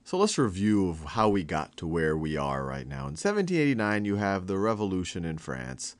So let's review of how we got to where we are right now. In 1789, you have the revolution in France.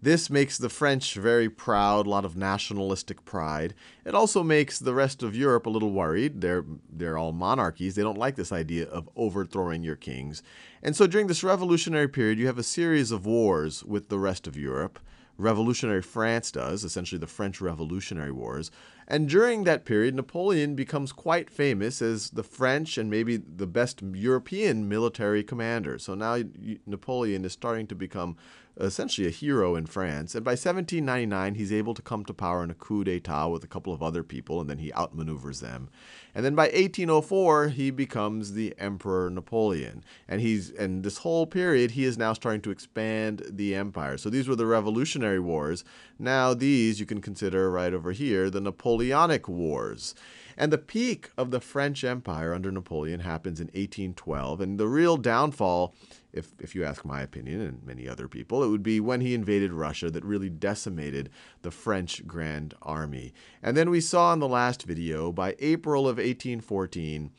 This makes the French very proud, a lot of nationalistic pride. It also makes the rest of Europe a little worried. They're all monarchies. They don't like this idea of overthrowing your kings. And so during this revolutionary period, you have a series of wars with the rest of Europe. Revolutionary France does, essentially the French Revolutionary Wars. And during that period, Napoleon becomes quite famous as the French and maybe the best European military commander. So now Napoleon is starting to become essentially a hero in France. And by 1799, he's able to come to power in a coup d'etat with a couple of other people, and then he outmaneuvers them. And then by 1804, he becomes the Emperor Napoleon. And this whole period, he is now starting to expand the empire. So these were the Revolutionary Wars. Now these you can consider right over here, the Napoleonic Wars. And the peak of the French Empire under Napoleon happens in 1812. And the real downfall, if you ask my opinion and many other people, it would be when he invaded Russia that really decimated the French Grand Army. And then we saw in the last video, by April of 1814,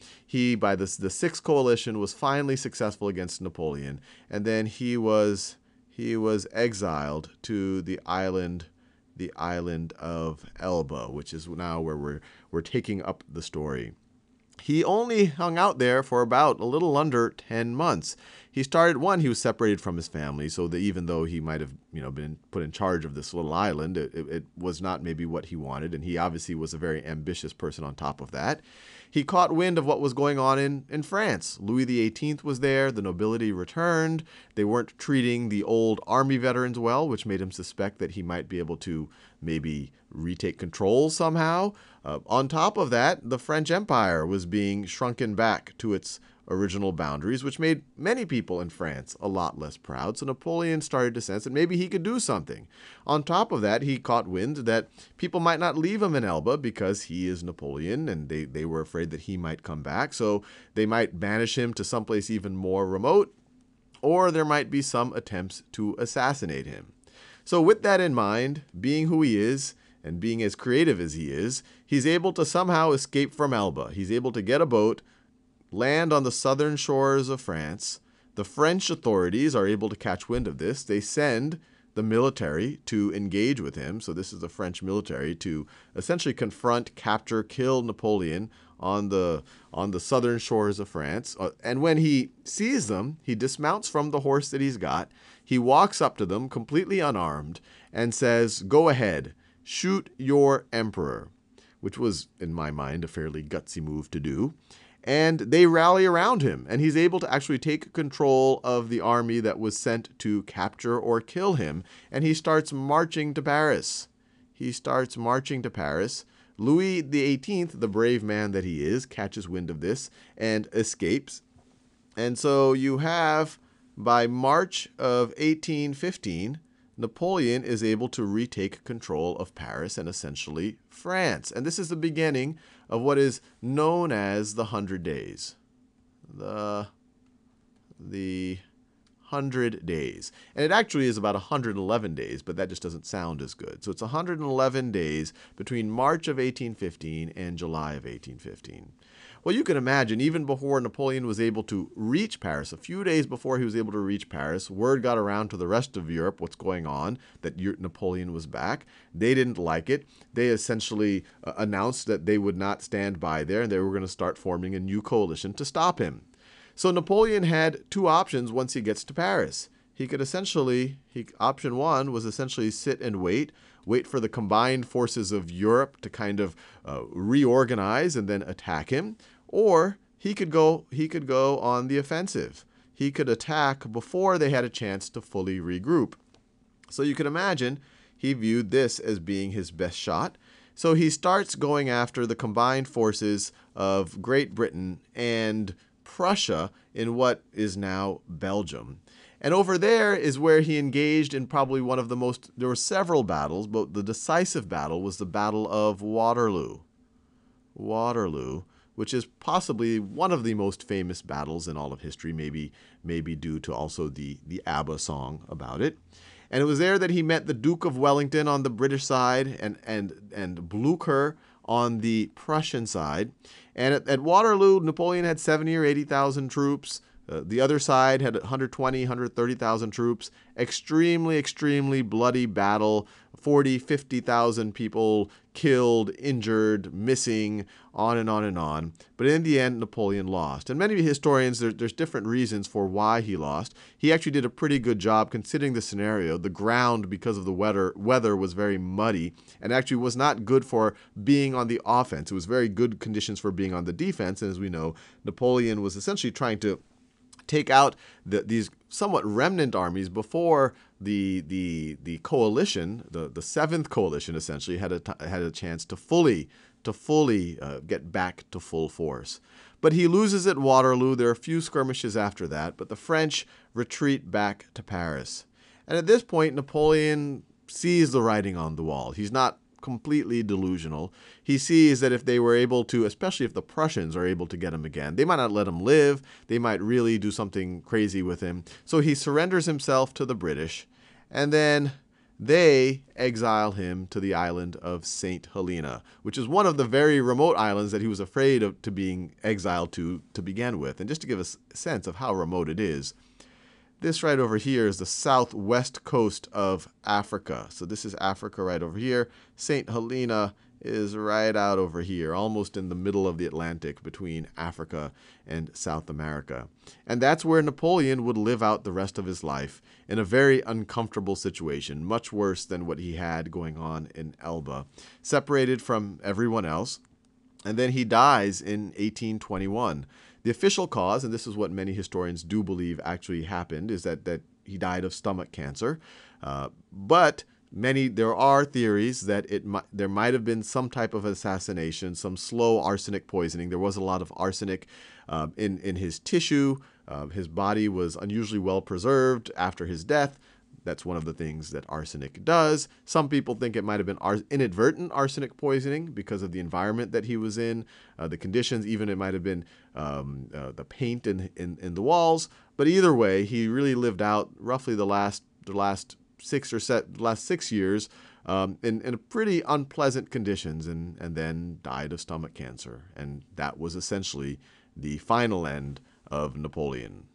by the Sixth Coalition was finally successful against Napoleon. And then he was exiled to the island of Elba, which is now where we're taking up the story. He only hung out there for about a little under 10 months. He was separated from his family, so that even though he might have been put in charge of this little island, it was not maybe what he wanted, and he obviously was a very ambitious person on top of that. He caught wind of what was going on in France. Louis XVIII was there, the nobility returned, they weren't treating the old army veterans well, which made him suspect that he might be able to maybe retake control somehow. On top of that, the French Empire was being shrunken back to its original boundaries, which made many people in France a lot less proud. So Napoleon started to sense that maybe he could do something. On top of that, he caught wind that people might not leave him in Elba because he is Napoleon, and they were afraid that he might come back. So they might banish him to someplace even more remote, or there might be some attempts to assassinate him. So with that in mind, being who he is, and being as creative as he is, he's able to somehow escape from Elba. He's able to get a boat, land on the southern shores of France. The French authorities are able to catch wind of this. They send the military to engage with him. So this is the French military to essentially confront, capture, kill Napoleon on the southern shores of France. And when he sees them, he dismounts from the horse that he's got. He walks up to them completely unarmed and says, "Go ahead. Shoot your emperor," which was, in my mind, a fairly gutsy move to do. And they rally around him, and he's able to actually take control of the army that was sent to capture or kill him, and he starts marching to Paris. Louis XVIII, the brave man that he is, catches wind of this and escapes. And so you have, by March of 1815, Napoleon is able to retake control of Paris and essentially France. And this is the beginning of what is known as the 100 Days. The 100 days. And it actually is about 111 days, but that just doesn't sound as good. So it's 111 days between March of 1815 and July of 1815. Well, you can imagine, even before Napoleon was able to reach Paris, a few days before he was able to reach Paris, word got around to the rest of Europe what's going on, that Napoleon was back. They didn't like it. They essentially announced that they would not stand by there, and they were going to start forming a new coalition to stop him. So Napoleon had two options once he gets to Paris. Option one was essentially sit and wait for the combined forces of Europe to kind of reorganize and then attack him. Or he could go on the offensive. He could attack before they had a chance to fully regroup. So you can imagine he viewed this as being his best shot. So he starts going after the combined forces of Great Britain and Prussia in what is now Belgium. And over there is where he engaged in probably one of the most, there were several battles, but the decisive battle was the Battle of Waterloo. Waterloo, which is possibly one of the most famous battles in all of history, maybe due to also the ABBA song about it. And it was there that he met the Duke of Wellington on the British side and Blücher on the Prussian side. And at Waterloo, Napoleon had 70 or 80,000 troops. The other side had 120, 130,000 troops. Extremely, extremely bloody battle. 40, 50,000 people killed, injured, missing, on and on and on. But in the end, Napoleon lost. And many historians, there's different reasons for why he lost. He actually did a pretty good job considering the scenario. The ground, because of the weather was very muddy and actually was not good for being on the offense. It was very good conditions for being on the defense. And as we know, Napoleon was essentially trying to take out these somewhat remnant armies before the coalition, the Seventh Coalition, essentially had a chance to fully get back to full force. But he loses at Waterloo. There are a few skirmishes after that, but the French retreat back to Paris. And at this point, Napoleon sees the writing on the wall. He's not completely delusional. He sees that if they were able to, especially if the Prussians are able to get him again, they might not let him live. They might really do something crazy with him. So he surrenders himself to the British, and then they exile him to the island of St. Helena, which is one of the very remote islands that he was afraid of being exiled to begin with. And just to give us a sense of how remote it is, this right over here is the southwest coast of Africa. So this is Africa right over here. St. Helena is right out over here, almost in the middle of the Atlantic between Africa and South America. And that's where Napoleon would live out the rest of his life in a very uncomfortable situation, much worse than what he had going on in Elba, separated from everyone else. And then he dies in 1821. The official cause, and this is what many historians do believe actually happened, is that he died of stomach cancer. But there are theories that there might have been some type of assassination, some slow arsenic poisoning. There was a lot of arsenic in his tissue. His body was unusually well preserved after his death. That's one of the things that arsenic does. Some people think it might have been inadvertent arsenic poisoning because of the environment that he was in, the conditions, even it might have been the paint in the walls. But either way, he really lived out roughly the last 6 years in pretty unpleasant conditions, and then died of stomach cancer. And that was essentially the final end of Napoleon.